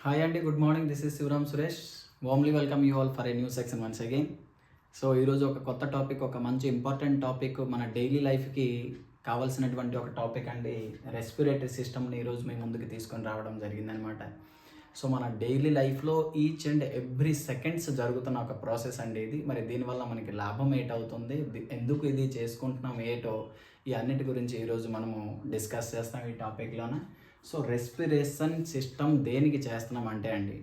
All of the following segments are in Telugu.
హాయ్ అండి, good morning. This is Shivaram Suresh. Warmly welcome you all for a new section once again. So ఈరోజు ఒక కొత్త టాపిక్, ఒక మంచి ఇంపార్టెంట్ టాపిక్, మన డైలీ లైఫ్కి కావాల్సినటువంటి ఒక టాపిక్ అండి. రెస్పిరేటరీ సిస్టమ్ని ఈరోజు మేము ముందుకు తీసుకొని రావడం జరిగిందనమాట. సో మన డైలీ లైఫ్లో ఈచ్ అండ్ ఎవ్రీ సెకండ్స్ జరుగుతున్న ఒక ప్రాసెస్ అండి ఇది. మరి దీనివల్ల మనకి లాభం ఏటవుతుంది, ఎందుకు ఇది చేసుకుంటున్నాం ఏటో, ఈ అన్నిటి గురించి ఈరోజు మనము డిస్కస్ చేస్తాం ఈ టాపిక్లోన. సో రెస్పిరేషన్ సిస్టమ్ దేనికి చేస్తున్నామంటే అండి,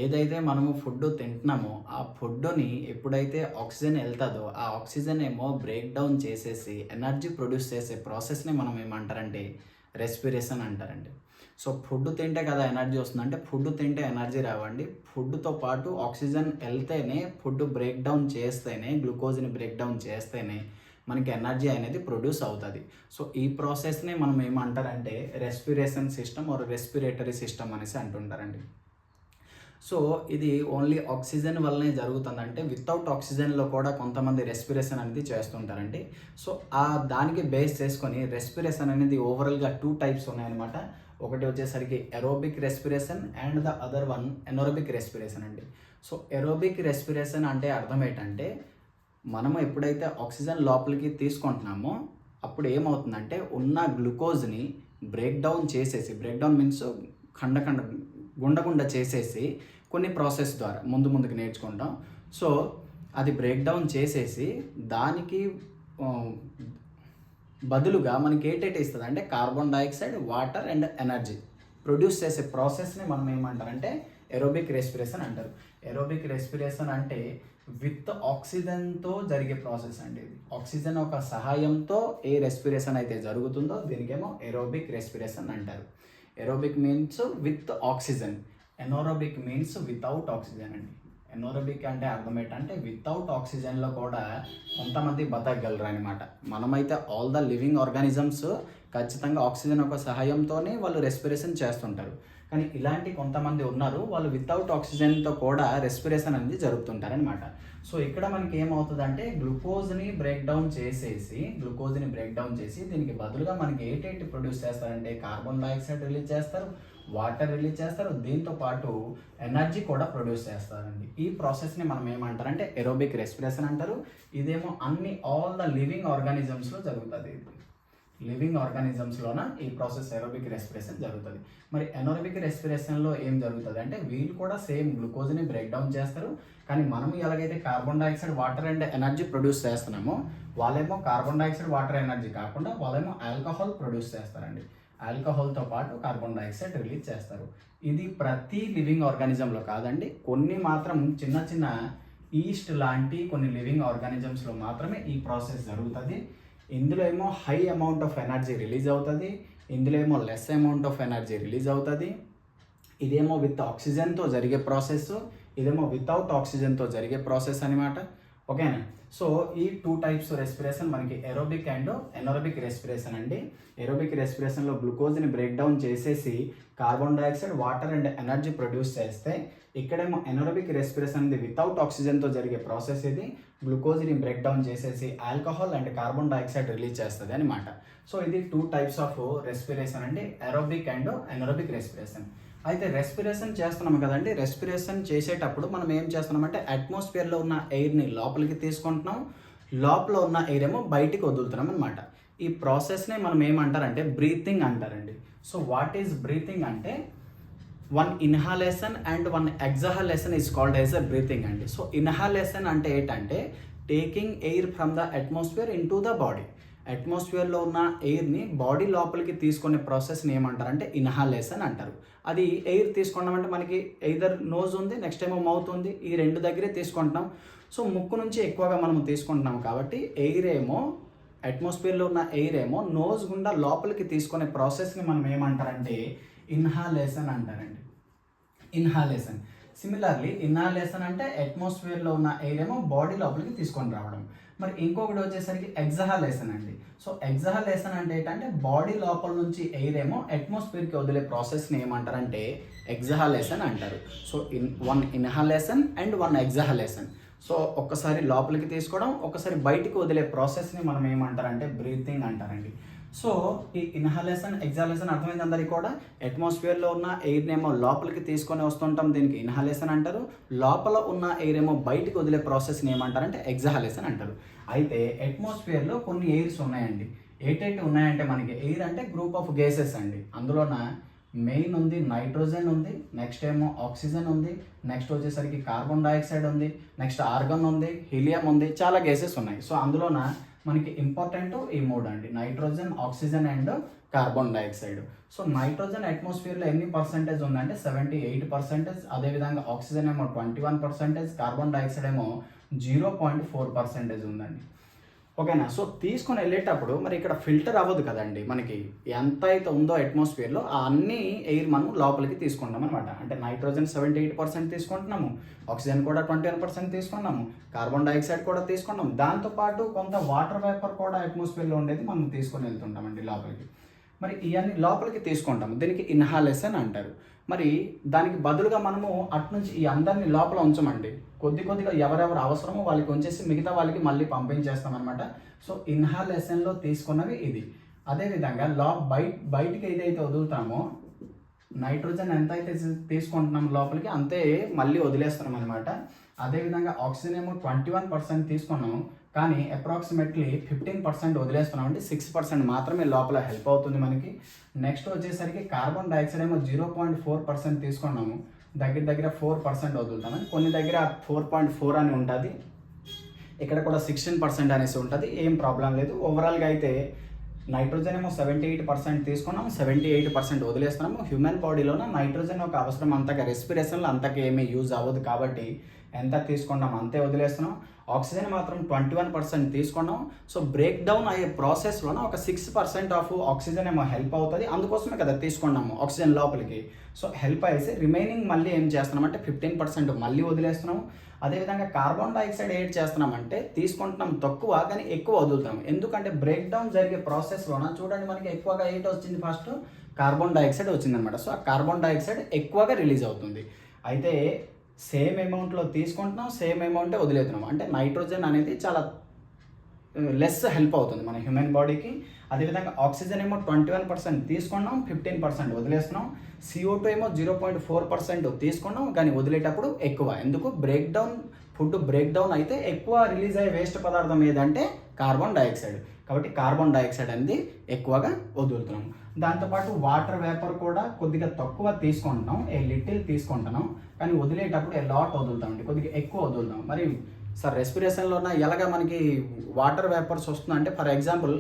ఏదైతే మనము ఫుడ్ తింటున్నామో ఆ ఫుడ్ని ఎప్పుడైతే ఆక్సిజన్ వెళ్తుందో ఆ ఆక్సిజన్ ఏమో బ్రేక్ డౌన్ చేసేసి ఎనర్జీ ప్రొడ్యూస్ చేసే ప్రాసెస్ని మనం ఏమంటారంటే రెస్పిరేషన్ అంటారండి. సో ఫుడ్ తింటే కదా ఎనర్జీ వస్తుందంటే, ఫుడ్ తింటే ఎనర్జీ రావండి. ఫుడ్తో పాటు ఆక్సిజన్ వెళ్తేనే, ఫుడ్ బ్రేక్ డౌన్ చేస్తేనే, గ్లూకోజ్ని బ్రేక్ డౌన్ చేస్తేనే మనకి ఎనర్జీ అనేది ప్రొడ్యూస్ అవుతుంది. సో ఈ ప్రాసెస్ని మనం ఏమంటారంటే respiration system or respiratory system అనేసి అంటుంటారండి. సో ఇది ఓన్లీ ఆక్సిజన్ వల్లనే జరుగుతుందంటే, వితౌట్ ఆక్సిజన్లో కూడా కొంతమంది రెస్పిరేషన్ అనేది చేస్తుంటారండి. సో ఆ దానికి బేస్ చేసుకొని రెస్పిరేషన్ అనేది ఓవరాల్గా 2 టైప్స్ ఉన్నాయన్నమాట. ఒకటి వచ్చేసరికి aerobic respiration and the other one anaerobic respiration అండి. సో ఎరోబిక్ రెస్పిరేషన్ అంటే అర్థం ఏంటంటే, మనము ఎప్పుడైతే ఆక్సిజన్ లోపలికి తీసుకుంటున్నామో అప్పుడు ఏమవుతుందంటే ఉన్న గ్లూకోజ్ని బ్రేక్ డౌన్ చేసేసి, బ్రేక్ డౌన్ మీన్స్ గుండ చేసేసి కొన్ని ప్రాసెస్ ద్వారా ముందుకు నేర్చుకుంటాం. సో అది బ్రేక్ డౌన్ చేసేసి దానికి బదులుగా మనకి ఏటైతే ఇస్తుంది అంటే carbon dioxide, water and energy produce చేసే ప్రాసెస్ని మనం ఏమంటారంటే ఎరోబిక్ రెస్పిరేషన్ అంటారు. ఎరోబిక్ రెస్పిరేషన్ అంటే విత్ ఆక్సిజన్తో జరిగే ప్రాసెస్ అండి. ఇది ఆక్సిజన్ ఒక సహాయంతో ఏ రెస్పిరేషన్ అయితే జరుగుతుందో దీనికేమో ఎరోబిక్ రెస్పిరేషన్ అంటారు. Aerobic means with oxygen, anaerobic means without oxygen అండి. ఎనోరోబిక్ అంటే అర్థం ఏంటంటే వితౌట్ ఆక్సిజన్లో కూడా కొంతమంది బతకగలరు అనమాట. మనమైతే ఆల్ ద లివింగ్ ఆర్గానిజమ్స్ ఖచ్చితంగా ఆక్సిజన్ ఒక సహాయంతోనే వాళ్ళు రెస్పిరేషన్ చేస్తుంటారు. కానీ ఇలాంటి కొంతమంది ఉన్నారు, వాళ్ళు వితౌట్ ఆక్సిజన్తో కూడా రెస్పిరేషన్ అనేది జరుపుతుంటారనమాట. సో ఇక్కడ మనకి ఏమవుతుందంటే గ్లూకోజ్ని బ్రేక్ డౌన్ చేసి దీనికి బదులుగా మనకి ఏటేటి ప్రొడ్యూస్ చేస్తారంటే కార్బన్ డైఆక్సైడ్ రిలీజ్ చేస్తారు, వాటర్ రిలీజ్ చేస్తారు, దీంతో పాటు ఎనర్జీ కూడా ప్రొడ్యూస్ చేస్తారండి. ఈ ప్రాసెస్ని మనం ఏమంటారంటే ఎరోబిక్ రెస్పిరేషన్ అంటారు. ఇదేమో ఆల్ ద లివింగ్ ఆర్గానిజమ్స్లో జరుగుతుంది. లివింగ్ ఆర్గానిజమ్స్లోన ఈ ప్రాసెస్ ఎరోబిక్ రెస్పిరేషన్ జరుగుతుంది. మరి ఎనరోబిక్ రెస్పిరేషన్లో ఏం జరుగుతుంది అంటే వీళ్ళు కూడా సేమ్ గ్లూకోజ్ని బ్రేక్ డౌన్ చేస్తారు. కానీ మనం ఎలాగైతే carbon dioxide, water and energy produce చేస్తున్నామో వాళ్ళేమో కార్బన్ డైఆక్సైడ్, వాటర్, ఎనర్జీ కాకుండా వాళ్ళేమో ఆల్కహాల్ ప్రొడ్యూస్ చేస్తారండి. ఆల్కహాల్తో పాటు కార్బన్ డైఆక్సైడ్ రిలీజ్ చేస్తారు. ఇది ప్రతి లివింగ్ ఆర్గానిజంలో కాదండి, కొన్ని మాత్రం చిన్న ఈస్ట్ లాంటి కొన్ని లివింగ్ ఆర్గానిజమ్స్లో మాత్రమే ఈ ప్రాసెస్ జరుగుతుంది. ఇందులో ఏమో high amount of energy release అవుతుంది, ఇందులో ఏమో less amount of energy release అవుతుంది. ఇదేమో విత్ ఆక్సిజన్తో జరిగే ప్రాసెస్, ఇదేమో వితౌట్ ఆక్సిజన్తో జరిగే ప్రాసెస్ అనమాట. ఓకేనా? సో ఈ 2 టైప్స్ రెస్పిరేషన్ మనకి ఎరోబిక్ అండ్ ఎనరోబిక్ రెస్పిరేషన్ అండి. ఎరోబిక్ రెస్పిరేషన్లో గ్లూకోజ్ని బ్రేక్ డౌన్ చేసేసి carbon dioxide, water and energy produce చేస్తే, ఇక్కడేమో ఎనరోబిక్ రెస్పిరేషన్ అనేది వితౌట్ ఆక్సిజన్తో జరిగే ప్రాసెస్. ఇది గ్లూకోజ్ని బ్రేక్ డౌన్ చేసేసి alcohol and carbon dioxide release చేస్తుంది అనమాట. సో ఇది 2 టైప్స్ ఆఫ్ రెస్పిరేషన్ అండి, ఎరోబిక్ అండ్ ఎనరోబిక్ రెస్పిరేషన్. అయితే రెస్పిరేషన్ చేస్తున్నాం కదండి, రెస్పిరేషన్ చేసేటప్పుడు మనం ఏం చేస్తున్నామంటే అట్మాస్ఫియర్లో ఉన్న ఎయిర్ని లోపలికి తీసుకుంటున్నాం, లోపల ఉన్న ఎయిర్ ఏమో బయటికి వదులుతున్నాం అనమాట. ఈ ప్రాసెస్నే మనం ఏమంటారంటే బ్రీతింగ్ అంటారండి. సో వాట్ ఈజ్ బ్రీతింగ్ అంటే 1 inhalation and 1 exhalation is called as a breathing అండి. సో ఇన్హాలేషన్ అంటే ఏంటంటే taking air from the atmosphere into the body. అట్మాస్ఫియర్లో ఉన్న ఎయిర్ని బాడీ లోపలికి తీసుకునే ప్రాసెస్ని ఏమంటారంటే ఇన్హాలేషన్ అంటారు. అది ఎయిర్ తీసుకున్నామంటే మనకి ఎయిదర్ నోజ్ ఉంది, నెక్స్ట్ ఏమో మౌత్ ఉంది, ఈ 2 దగ్గరే తీసుకుంటున్నాం. సో ముక్కు నుంచి ఎక్కువగా మనం తీసుకుంటున్నాం కాబట్టి ఎయిర్ ఏమో అట్మాస్ఫియర్లో ఉన్న ఎయిర్ ఏమో నోజ్ గుండా లోపలికి తీసుకునే ప్రాసెస్ని మనం ఏమంటారంటే ఇన్హాలేషన్ అంటారండి. ఇన్హాలేషన్. సిమిలర్లీ ఇన్హాలేషన్ అంటే అట్మాస్ఫియర్లో ఉన్న ఎయిర్ ఏమో బాడీ లోపలికి తీసుకొని రావడం. మరి ఇంకొకటి వచ్చేసరికి ఎగ్జహాలేషన్ అండి. సో ఎగ్జహాలేషన్ అంటే ఏంటంటే బాడీ లోపల నుంచి ఎయిర్ ఏమో అట్మాస్ఫియర్కి వదిలే ప్రాసెస్ని ఏమంటారంటే ఎగ్జహాలేషన్ అంటారు. So 1 inhalation and 1 ఎగ్జహాలేషన్. సో ఒక్కసారి లోపలికి తీసుకోవడం, ఒక్కసారి బయటికి వదిలే ప్రాసెస్ని మనం ఏమంటారంటే బ్రీతింగ్ అంటారండి. సో ఈ ఇన్హాలేషన్ ఎగ్జాలేషన్ అర్థమైంది అందరికీ కూడా. అట్మాస్ఫియర్లో ఉన్న ఎయిర్ ఏమో లోపలికి తీసుకొని వస్తుంటాం, దీనికి ఇన్హాలేషన్ అంటారు. లోపల ఉన్న ఎయిర్ ఏమో బయటికి వదిలే ప్రాసెస్ని ఏమంటారంటే ఎగ్జాలేషన్ అంటారు. అయితే అట్మాస్ఫియర్లో కొన్ని ఎయిర్స్ ఉన్నాయండి. ఏటైతే ఉన్నాయంటే మనకి ఎయిర్ అంటే గ్రూప్ ఆఫ్ గ్యాసెస్ అండి. అందులోన మెయిన్ ఉంది, నైట్రోజన్ ఉంది, నెక్స్ట్ ఏమో ఆక్సిజన్ ఉంది, నెక్స్ట్ వచ్చేసరికి కార్బన్ డైఆక్సైడ్ ఉంది, నెక్స్ట్ ఆర్గాన్ ఉంది, హీలియం ఉంది, చాలా గ్యాసెస్ ఉన్నాయి. సో అందులోన మనకి ఇంపార్టెంట్ ఈ మూడు అండి, nitrogen, oxygen and carbon dioxide. So nitrogen అట్మాస్ఫియర్లో ఎన్ని పర్సెంటేజ్ ఉందంటే 78%, అదేవిధంగా ఆక్సిజన్ ఏమో 21%, కార్బన్ డైఆక్సైడ్ ఏమో 0.4% ఉందండి. ఓకేనా. సో తీసుకొని వెళ్ళేటప్పుడు మరి ఇక్కడ ఫిల్టర్ అవ్వదు కదండి, మనకి ఎంత అయితే ఉందో అట్మాస్ఫియర్లో ఆ అన్ని ఎయిర్ మనం లోపలికి తీసుకుంటాం అనమాట. అంటే నైట్రోజన్ 78% తీసుకుంటున్నాము, ఆక్సిజన్ కూడా 21% తీసుకున్నాము, కార్బన్ డైఆక్సైడ్ కూడా తీసుకున్నాము, దాంతోపాటు కొంత వాటర్ వేపర్ కూడా అట్మాస్ఫియర్లో ఉండేది మనం తీసుకొని వెళ్తుంటామండి లోపలికి. మరి ఇవన్నీ లోపలికి తీసుకుంటాము, దీనికి ఇన్హాలేషన్ అంటారు. మరి దానికి బదులుగా మనము అట్నుంచి ఈ అందరినీ లోపల ఉంచమండి, కొద్దిగా ఎవరెవరు అవసరమో వాళ్ళకి ఉంచేసి మిగతా వాళ్ళకి మళ్ళీ పంపించేస్తాం అనమాట. సో ఇన్హాలేషన్లో తీసుకున్నవి ఇది. అదేవిధంగా బయటికి ఏదైతే వదులుతామో నైట్రోజన్ ఎంత అయితే తీసుకుంటున్నాం లోపలికి అంతే మళ్ళీ వదిలేస్తున్నాం అనమాట. అదేవిధంగా ఆక్సిజన్ ఏమో 21% తీసుకున్నాము, కానీ అప్రాక్సిమేట్లీ 15% వదిలేస్తున్నాం, అంటే 6% మాత్రమే లోపల హెల్ప్ అవుతుంది మనకి. నెక్స్ట్ వచ్చేసరికి కార్బన్ డైఆక్సైడ్ ఏమో 0.4% తీసుకున్నాము, దగ్గర 4% వదులుతామని. కొన్ని దగ్గర 4.4 అని ఉంటుంది, ఇక్కడ కూడా 16% అనేసి ఉంటుంది, ఏం ప్రాబ్లం లేదు. ఓవరాల్గా అయితే నైట్రోజన్ ఏమో 78% తీసుకున్నాము, 78% వదిలేస్తున్నాము. హ్యూమన్ బాడీలోన నైట్రోజన్ ఒక అవసరం అంతగా రెస్పిరేషన్లో అంతగా ఏమీ యూజ్ అవ్వదు కాబట్టి ఎంత తీసుకున్నాం అంతే వదిలేస్తున్నాం. ఆక్సిజన్ మాత్రం 21% తీసుకున్నాం. సో బ్రేక్ డౌన్ అయ్యే ప్రాసెస్లోన ఒక 6% ఆఫ్ ఆక్సిజన్ ఏమో హెల్ప్ అవుతుంది, అందుకోసమే కదా తీసుకున్నాము ఆక్సిజన్ లోపలికి. సో హెల్ప్ అయితే రిమైనింగ్ మళ్ళీ ఏం చేస్తున్నాం అంటే 15% మళ్ళీ వదిలేస్తున్నాము. అదేవిధంగా కార్బన్ డైఆక్సైడ్ ఏడ్ చేస్తున్నామంటే తీసుకుంటున్నాం తక్కువ కానీ ఎక్కువ వదులుతాం, ఎందుకంటే బ్రేక్ డౌన్ జరిగే ప్రాసెస్లోన చూడండి మనకి ఎక్కువగా ఏంటి వచ్చింది, ఫస్ట్ కార్బన్ డైఆక్సైడ్ వచ్చిందనమాట. సో ఆ కార్బన్ డైఆక్సైడ్ ఎక్కువగా రిలీజ్ అవుతుంది. అయితే సేమ్ అమౌంట్లో తీసుకుంటున్నాం, సేమ్ అమౌంటే వదిలేతున్నాం, అంటే నైట్రోజన్ అనేది చాలా లెస్ హెల్ప్ అవుతుంది మన హ్యూమన్ బాడీకి. అదేవిధంగా ఆక్సిజన్ ఏమో 21% తీసుకున్నాం, 15% వదిలేస్తున్నాం. CO2 ఏమో 0.4% తీసుకున్నాం, కానీ వదిలేటప్పుడు ఎక్కువ. ఎందుకు? ఫుడ్ బ్రేక్ డౌన్ అయితే ఎక్కువ రిలీజ్ అయ్యే వేస్ట్ పదార్థం ఏదంటే కార్బన్ డైఆక్సైడ్, కాబట్టి కార్బన్ డైఆక్సైడ్ అనేది ఎక్కువగా వదులుతున్నాం. దాంతోపాటు వాటర్ వేపర్ కూడా కొద్దిగా తక్కువ తీసుకుంటున్నాం, లిటిల్ తీసుకుంటున్నాం, కానీ వదిలేటప్పుడు లాట్ వదులుతామండి, కొద్దిగా ఎక్కువ వదులుతాం. మరి సార్ రెస్పిరేషన్లోన ఎలాగ మనకి వాటర్ వేపర్స్ వస్తుందంటే, ఫర్ ఎగ్జాంపుల్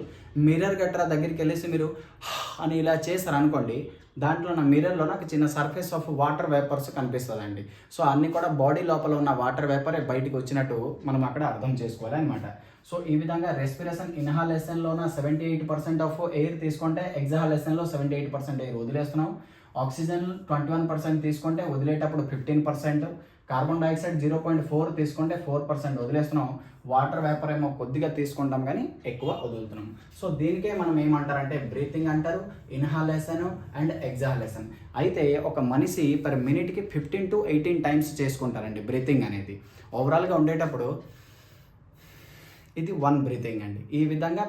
మిర్రర్ గట్రా దగ్గరికి వెళ్ళేసి మీరు అని ఇలా చేశారు అనుకోండి, దాంట్లో నా మిర్రర్లో నాకు చిన్న సర్ఫేస్ ఆఫ్ వాటర్ వేపర్స్ కనిపిస్తుందండి. సో అన్నీ కూడా బాడీ లోపల ఉన్న వాటర్ వేపరే బయటికి వచ్చినట్టు మనం అక్కడ అర్థం చేసుకోవాలి అనమాట. సో ఈ విధంగా రెస్పిరేషన్ ఇన్హాలేషన్లోన 78% ఆఫ్ ఎయిర్ తీసుకుంటే ఎగ్జాలేషన్లో 78% ఎయిర్ వదిలేస్తున్నాం. ఆక్సిజన్ 21% తీసుకుంటే వదిలేటప్పుడు 15%, కార్బన్ డైఆక్సైడ్ 0.4 తీసుకుంటే 4% వదిలేస్తున్నాం. వాటర్ వేపర్ ఏమో కొద్దిగా తీసుకుంటాం కానీ ఎక్కువ వదులుతున్నాం. సో దీనికే మనం ఏమంటారంటే బ్రీతింగ్ అంటారు, ఇన్హాలేషన్ అండ్ ఎగ్జాలేషన్. అయితే ఒక మనిషి పర్ మినిట్కి 15 to 18 టైమ్స్ చేసుకుంటారండి బ్రీతింగ్ అనేది. ఓవరాల్గా ఉండేటప్పుడు ఇది 1 బ్రీతింగ్ అండి. ఈ విధంగా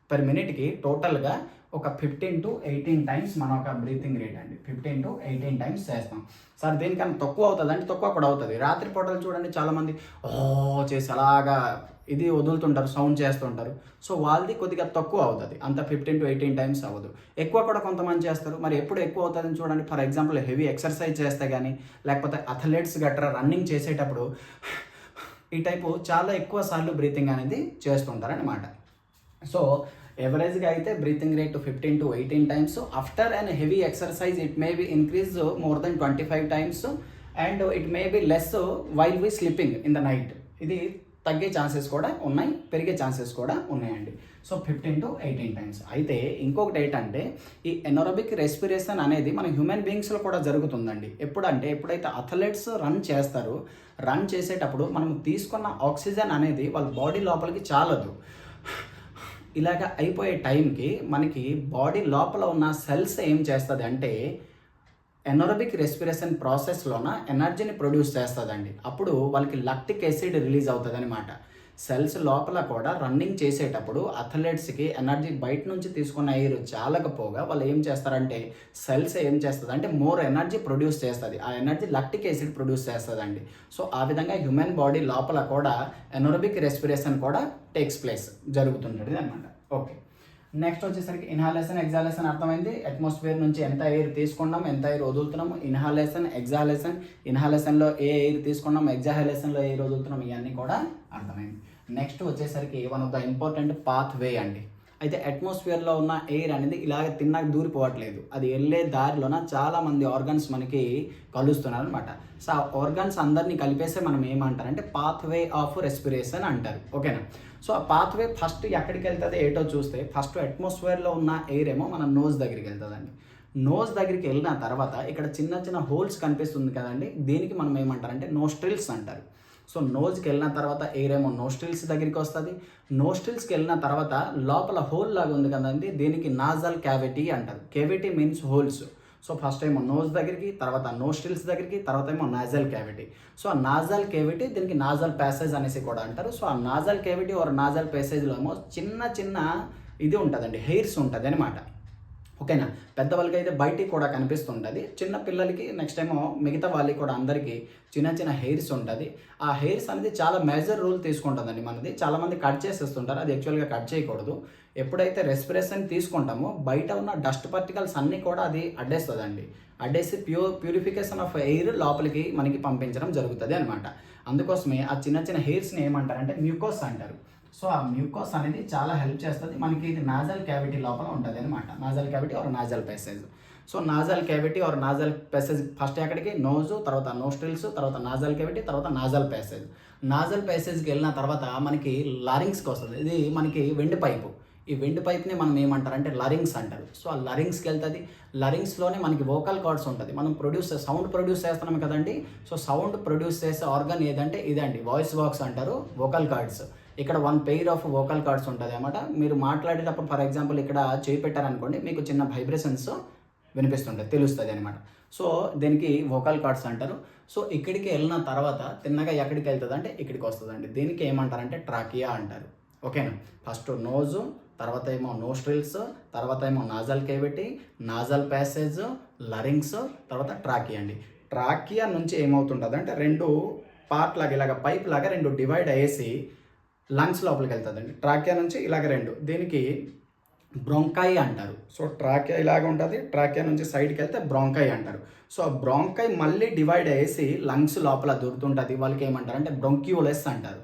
పర్ మినిట్కి టోటల్గా ఒక 15 to 18 టైమ్స్ మన ఒక బ్రీతింగ్ రేట్ అండి, 15 to 18 టైమ్స్ చేస్తాం. సార్ దీనికన్నా తక్కువ అవుతుంది అంటే తక్కువ కూడా అవుతుంది. రాత్రి పూటలు చూడండి చాలామంది చేసి అలాగా ఇది వదులుతుంటారు, సౌండ్ చేస్తుంటారు. సో వాళ్ళది కొద్దిగా తక్కువ అవుతుంది, అంత 15 to 18 టైమ్స్ అవ్వదు. ఎక్కువ కూడా కొంతమంది చేస్తారు. మరి ఎప్పుడు ఎక్కువ అవుతుందని చూడండి, ఫర్ ఎగ్జాంపుల్ హెవీ ఎక్సర్సైజ్ చేస్తే కానీ, లేకపోతే అథ్లెట్స్ గట్రా రన్నింగ్ చేసేటప్పుడు ఈ టైపు చాలా ఎక్కువ సార్లు బ్రీతింగ్ అనేది చేస్తుంటారనమాట. సో ఎవరేజ్గా అయితే breathing rate 15 to 18 times. After and heavy exercise it may be increase more than 25 times and it may be less while we sleeping in the night. ఇది తగ్గే ఛాన్సెస్ కూడా ఉన్నాయి, పెరిగే ఛాన్సెస్ కూడా ఉన్నాయండి. So 15 to 18 times. అయితే ఇంకొకటి ఏంటంటే ఈ ఎనరోబిక్ రెస్పిరేషన్ అనేది మన హ్యూమన్ బీయింగ్స్లో కూడా జరుగుతుందండి. ఎప్పుడైతే అథ్లెట్స్ రన్ చేస్తారో, రన్ చేసేటప్పుడు మనం తీసుకున్న ఆక్సిజన్ అనేది వాళ్ళ బాడీ లోపలికి చాలదు. ఇలాగ అయిపోయే టైంకి మనకి బాడీ లోపల ఉన్న సెల్స్ ఏం చేస్తుంది అంటే ఎనరోబిక్ రెస్పిరేషన్ ప్రాసెస్లోన ఎనర్జీని ప్రొడ్యూస్ చేస్తుందండి. అప్పుడు వాళ్ళకి లాక్టిక్ యాసిడ్ రిలీజ్ అవుతుంది అనమాట. సెల్స్ లోపల కూడా రన్నింగ్ చేసేటప్పుడు అథ్లెట్స్కి ఎనర్జీ బయట నుంచి తీసుకున్న ఎయిర్ చాలకపోగా వాళ్ళు ఏం చేస్తారంటే సెల్స్ ఏం చేస్తుంది అంటే మోర్ ఎనర్జీ ప్రొడ్యూస్ చేస్తుంది. ఆ ఎనర్జీ లాక్టిక్ యాసిడ్ ప్రొడ్యూస్ చేస్తుందండి. సో ఆ విధంగా హ్యూమన్ బాడీ లోపల కూడా ఎనరోబిక్ రెస్పిరేషన్ కూడా టేక్స్ ప్లేస్ జరుగుతుంటుంది అనమాట. ఓకే, నెక్స్ట్ వచ్చేసరికి ఇన్హాలేషన్ ఎగ్జాలేషన్ అర్థమైంది. అట్మాస్ఫియర్ నుంచి ఎంత ఎయిర్ తీసుకున్నాం, ఎంత ఎయిర్ వదులుతున్నాము, ఇన్హాలేషన్ ఎగ్జాలేషన్, ఇన్హాలేషన్లో ఏ ఎయిర్ తీసుకున్నాం, ఎగ్జాలేషన్లో ఎయిర్ వదులుతున్నాం, ఇవన్నీ కూడా అర్థమైంది. నెక్స్ట్ వచ్చేసరికి one of the important pathway అండి. అయితే అట్మాస్ఫియర్లో ఉన్న ఎయిర్ అనేది ఇలాగ తిన్నాక దూరిపోవట్లేదు, అది వెళ్ళే దారిలోన చాలామంది ఆర్గన్స్ మనకి కలుస్తున్నారు అనమాట. సో ఆ ఆర్గన్స్ అందరినీ కలిపేస్తే మనం ఏమంటారంటే పాత్ వే ఆఫ్ రెస్పిరేషన్ అంటారు. ఓకేనా? సో ఆ పాత్ వే ఫస్ట్ ఎక్కడికి వెళ్తుంది ఏటో చూస్తే ఫస్ట్ అట్మాస్ఫియర్లో ఉన్న ఎయిర్ ఏమో మన నోజ్ దగ్గరికి వెళ్తుందండి. నోజ్ దగ్గరికి వెళ్ళిన తర్వాత ఇక్కడ చిన్న చిన్న హోల్స్ కనిపిస్తుంది కదండి, దీనికి మనం ఏమంటారంటే నోస్ట్రిల్స్ అంటారు. సో నోజ్కి వెళ్ళిన తర్వాత ఎయిర్ ఏమో నోస్ట్రిల్స్ దగ్గరికి వస్తుంది. నోస్ట్రిల్స్కి వెళ్ళిన తర్వాత లోపల హోల్ లాగా ఉంది కదండి, దీనికి నాజల్ క్యావిటీ అంటారు. Cavity means holes. So first ఏమో నోజ్ దగ్గరికి, తర్వాత నోస్ట్రిల్స్ దగ్గరికి, తర్వాత ఏమో నాజల్ క్యావిటీ. సో ఆ నాజల్ క్యావిటీ దీనికి నాజల్ ప్యాసేజ్ అనేసి కూడా అంటారు. సో ఆ నాజల్ క్యావిటీ ఆర్ నాజల్ ప్యాసేజ్లో ఏమో చిన్న చిన్న ఇది ఉంటుందండి, హెయిర్స్ ఉంటుంది అనమాట. ఓకేనా? పెద్దవాళ్ళకి అయితే బయటికి కూడా కనిపిస్తుంటుంది, చిన్న పిల్లలకి నెక్స్ట్ ఏమో మిగతా వాళ్ళకి కూడా అందరికీ చిన్న చిన్న హెయిర్స్ ఉంటుంది. ఆ హెయిర్స్ అనేది చాలా మేజర్ రోల్ తీసుకుంటుందండి మనది. చాలామంది కట్ చేసేస్తుంటారు, అది యాక్చువల్గా కట్ చేయకూడదు. ఎప్పుడైతే రెస్పిరేషన్ తీసుకుంటామో బయట ఉన్న డస్ట్ పార్టికల్స్ అన్నీ కూడా అది అడ్డేస్తుందండి. అడ్డేసి ప్యూరిఫికేషన్ ఆఫ్ ఎయిర్ లోపలికి మనకి పంపించడం జరుగుతుంది అనమాట. అందుకోసమే ఆ చిన్న చిన్న హెయిర్స్ని ఏమంటారంటే మ్యూకోస్ అంటారు. సో ఆ మ్యూకోస్ అనేది చాలా హెల్ప్ చేస్తుంది మనకి. ఇది నాజల్ క్యావిటీ లోపల ఉంటుంది అనమాట, nasal cavity or nasal passage. So nasal cavity or nasal passage first ఎక్కడికి నోజు, తర్వాత నోస్ట్రిల్స్, తర్వాత నాజల్ క్యావిటీ, తర్వాత నాజల్ ప్యాసేజ్. నాజల్ ప్యాసేజ్కి వెళ్ళిన తర్వాత మనకి లారింగ్స్కి వస్తుంది. ఇది మనకి వెండి పైపు. ఈ వెండి పైప్ని మనం ఏమంటారంటే లరింగ్స్ అంటారు. సో ఆ లరింగ్స్కి వెళ్తుంది. లరింగ్స్లోనే మనకి వోకల్ కార్డ్స్ ఉంటుంది. మనం సౌండ్ ప్రొడ్యూస్ చేస్తున్నాం కదండి. సో సౌండ్ ప్రొడ్యూస్ చేసే ఆర్గన్ ఏదంటే ఇదండి, వాయిస్ బాక్స్ అంటారు, వోకల్ కార్డ్స్. ఇక్కడ one pair of vocal cords ఉంటుంది అన్నమాట. మీరు మాట్లాడేటప్పుడు ఫర్ ఎగ్జాంపుల్ ఇక్కడ చేయి పెట్టారనుకోండి, మీకు చిన్న వైబ్రేషన్స్ వినిపిస్తుంటాయి, తెలుస్తుంది అనమాట. సో దీనికి వోకల్ కార్డ్స్ అంటారు. సో ఇక్కడికి వెళ్ళిన తర్వాత తిన్నగా ఎక్కడికి వెళ్తుంది అంటే ఇక్కడికి వస్తుందండి. దీనికి ఏమంటారంటే ట్రాకియా అంటారు. ఓకేనా? ఫస్ట్ నోజు, తర్వాత ఏమో నోస్ట్రిల్స్, తర్వాత ఏమో నాజల్ కేవిటీ, నాజల్ ప్యాసేజ్, లరింగ్స్, తర్వాత ట్రాకియా అండి. ట్రాకియా నుంచి ఏమవుతుంటుంది అంటే రెండు పార్ట్ లాగా ఇలాగ పైప్ లాగా రెండు డివైడ్ అయ్యేసి లంగ్స్ లోపలికి వెళ్తుందండి. ట్రాకియా నుంచి ఇలాగ రెండు, దీనికి బ్రోంకాయి అంటారు. సో ట్రాకియా ఇలాగ ఉంటుంది, ట్రాకియా నుంచి సైడ్కి వెళ్తే బ్రోంకాయి అంటారు. సో బ్రోంకాయి మళ్ళీ డివైడ్ అయ్యేసి లంగ్స్ లోపల దూరుతుంటుంది, వాళ్ళకి ఏమంటారు అంటే బ్రొంక్యూలెస్ అంటారు.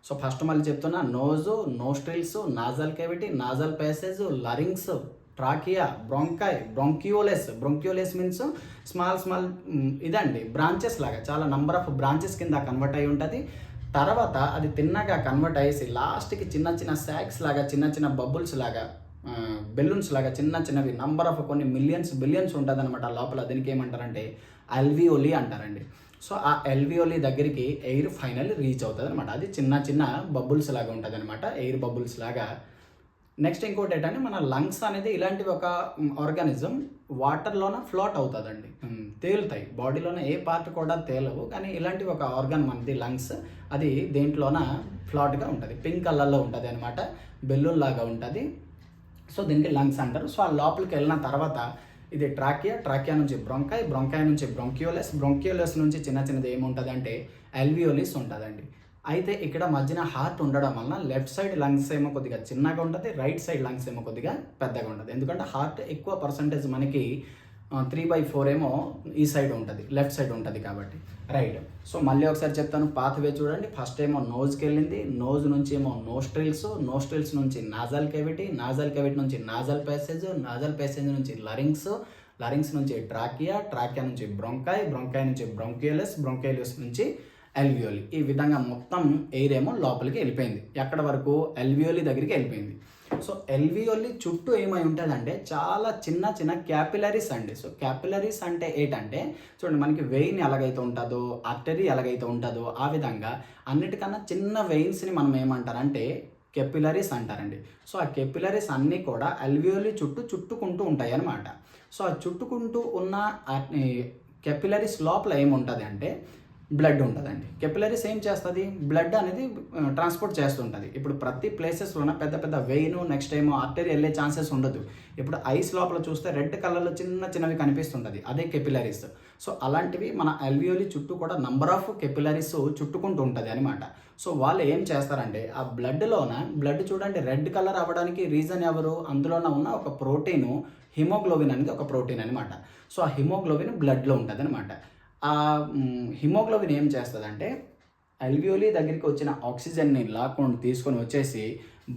సో ఫస్ట్ మళ్ళీ చెప్తున్నా, nose, nostrils, nasal cavity, nasal passage, larynx, trachea, bronchi, bronchioles means small ఇదండి బ్రాంచెస్ లాగా, చాలా నంబర్ ఆఫ్ బ్రాంచెస్ కింద కన్వర్ట్ అయి ఉంటుంది. తర్వాత అది తిన్నగా కన్వర్ట్ అయ్యేసి లాస్ట్కి చిన్న చిన్న శాక్స్ లాగా, చిన్న చిన్న బబుల్స్ లాగా, బెలూన్స్ లాగా చిన్న చిన్నవి నంబర్ ఆఫ్ కొన్ని బిలియన్స్ ఉంటుంది అనమాట లోపల. దీనికి ఏమంటారంటే అల్వియోలి అంటారండి. సో ఆ ఎల్వియోలి దగ్గరికి ఎయిర్ ఫైనల్ రీచ్ అవుతుంది అనమాట. అది చిన్న చిన్న బబుల్స్ లాగా ఉంటుంది అనమాట, ఎయిర్ బబుల్స్ లాగా. నెక్స్ట్ ఇంకోటి ఏంటంటే మన లంగ్స్ అనేది ఇలాంటివి ఒక ఆర్గానిజం వాటర్లోన ఫ్లోట్ అవుతుందండి, తేలుతాయి. బాడీలోన ఏ పార్ట్ కూడా తేలవు, కానీ ఇలాంటివి ఒక ఆర్గాన్ మనది లంగ్స్, అది దేంట్లోన ఫ్లాట్గా ఉంటుంది, పింక్ కలర్లో ఉంటుంది అనమాట, బెలూన్ లాగా ఉంటుంది. సో దీనికి లంగ్స్ అంటారు. సో ఆ లోపలికి వెళ్ళిన తర్వాత ఇది ట్రాకియా నుంచి బ్రోంకాయ్ నుంచి బ్రొంక్యూలెస్ నుంచి చిన్న చిన్నది ఏముంటుంది అంటే అల్వియోలిస్ ఉంటుందండి. అయితే ఇక్కడ మధ్యన హార్ట్ ఉండడం వలన లెఫ్ట్ సైడ్ లంగ్స్ ఏమో కొద్దిగా చిన్నగా ఉంటుంది, రైట్ సైడ్ లంగ్స్ ఏమో కొద్దిగా పెద్దగా ఉంటుంది. ఎందుకంటే హార్ట్ ఎక్కువ పర్సంటేజ్ మనకి 3/4 ఏమో ఈ సైడ్ ఉంటుంది, లెఫ్ట్ సైడ్ ఉంటుంది కాబట్టి. రైట్. సో మళ్ళీ ఒకసారి చెప్తాను, పాత్వే చూడండి. ఫస్ట్ ఏమో నోజ్కి వెళ్ళింది, నోజ్ నుంచి ఏమో నోస్ట్రిల్స్ నుంచి నాజల్ కేవిటీ నుంచి నాజల్ ప్యాసేజ్ నుంచి లరింగ్స్ నుంచి ట్రాకియా నుంచి బ్రోంకాయ్ నుంచి బ్రొంక్యూలెస్ నుంచి అల్వియోలి. ఈ విధంగా మొత్తం ఎయిర్ ఏమో లోపలికి వెళ్ళిపోయింది. ఎక్కడ వరకు? అల్వియోలి దగ్గరికి వెళ్ళిపోయింది. సో ఎల్వియోలి చుట్టూ ఏమై ఉంటుందంటే చాలా చిన్న చిన్న క్యాపిలరీస్ అండి. సో క్యాపిలరీస్ అంటే ఏంటంటే చూడండి, మనకి వెయిన్ ఎలాగైతే ఉంటుందో, ఆర్టరీ ఎలాగైతే ఉంటుందో, ఆ విధంగా అన్నిటికన్నా చిన్న వెయిన్స్ని మనం ఏమంటారంటే కెపిలరీస్ అంటారండి. సో ఆ కెపిలరీస్ అన్నీ కూడా అల్వియోలి చుట్టుకుంటూ ఉంటాయి అన్నమాట. సో ఆ చుట్టుకుంటూ ఉన్న కెపిలరీస్ లోపల ఏముంటుంది అంటే బ్లడ్ ఉంటుందండి. కెపిలరీస్ ఏం చేస్తుంది, బ్లడ్ అనేది ట్రాన్స్పోర్ట్ చేస్తుంటుంది. ఇప్పుడు ప్రతి ప్లేసెస్లోన పెద్ద పెద్ద వెయిన్ నెక్స్ట్ ఏమో ఆర్టరీ వెళ్ళే ఛాన్సెస్ ఉండదు. ఇప్పుడు ఐస్ లోపల చూస్తే రెడ్ కలర్లో చిన్న చిన్నవి కనిపిస్తుంటుంది, అదే కెపిలరీస్. సో అలాంటివి మన అల్వియోలి చుట్టూ కూడా నంబర్ ఆఫ్ కెపిలరీస్ చుట్టుకుంటూ ఉంటుంది అనమాట. సో వాళ్ళు ఏం చేస్తారంటే ఆ బ్లడ్ చూడండి రెడ్ కలర్ అవ్వడానికి రీజన్ ఎవరు, అందులోన ఉన్న ఒక ప్రోటీను హిమోగ్లోబిన్ అనేది ఒక ప్రోటీన్ అనమాట. సో ఆ హిమోగ్లోబిన్ బ్లడ్లో ఉంటుంది అనమాట. ఆ హిమోగ్లోబిన్ ఏం చేస్తుందంటే అల్వియోలి దగ్గరికి వచ్చిన ఆక్సిజన్ని లాక్కొని తీసుకొని వచ్చేసి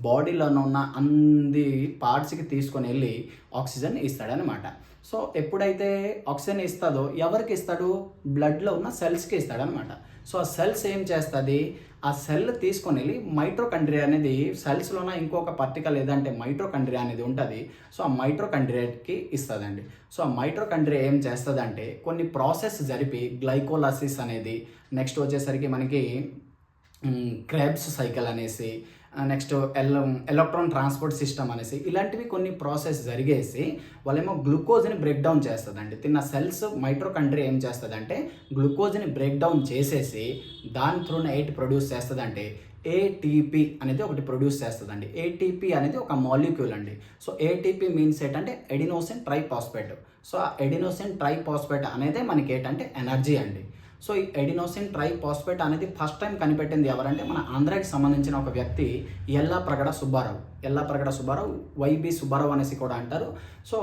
బాడీలో ఉన్న అన్ని పార్ట్స్కి తీసుకొని వెళ్ళి ఆక్సిజన్ ఇస్తాడనమాట. సో ఎప్పుడైతే ఆక్సిజన్ ఇస్తుందో ఎవరికి ఇస్తాడు, బ్లడ్లో ఉన్న సెల్స్కి ఇస్తాడనమాట. సో ఆ సెల్స్ ఏం చేస్తుంది, ఆ సెల్ తీసుకొని వెళ్ళి మైట్రోకండ్రియా అనేది సెల్స్లోన ఇంకొక పర్టికల్ ఏదంటే మైట్రోకండ్రియా అనేది ఉంటుంది. సో ఆ మైట్రోకండ్రియాకి ఇస్తుందండి. సో ఆ మైట్రోకండ్రియా ఏం చేస్తుందంటే కొన్ని ప్రాసెస్ జరిపి గ్లైకోలసిస్ అనేది, నెక్స్ట్ వచ్చేసరికి మనకి క్రెబ్స్ సైకిల్ అనేసి, నెక్స్ట్ ఎలక్ట్రాన్ ట్రాన్స్పోర్ట్ సిస్టమ్ అనేసి ఇలాంటివి కొన్ని ప్రాసెస్ జరిగేసి వాళ్ళేమో గ్లూకోజ్ని బ్రేక్ డౌన్ చేస్తుందండి. తిన్న సెల్స్ మైట్రోకండ్రియా ఏం చేస్తుందంటే గ్లూకోజ్ని బ్రేక్ డౌన్ చేసేసి దాని త్రూన ఎయిట్ ప్రొడ్యూస్ చేస్తుందంటే ఏటీపీ అనేది ఒకటి ప్రొడ్యూస్ చేస్తుందండి. ఏటీపీ అనేది ఒక మాలిక్యూల్ అండి. సో ఏటీపీ మీన్స్ ఏంటంటే ఎడినోసిన్ ట్రైఫాస్ఫేట్. సో ఆ ఎడినోసిన్ ట్రైఫాస్ఫేట్ అనేది మనకి ఏంటంటే ఎనర్జీ అండి. సో ఈ ఎడినోసిన్ ట్రైఫాస్ఫేట్ అనేది ఫస్ట్ టైం కనిపెట్టింది ఎవరంటే మన ఆంధ్రాకి సంబంధించిన ఒక వ్యక్తి యల్లాప్రగడ సుబ్బారావు, వైబి సుబ్బారావు అనేసి కూడా అంటారు. సో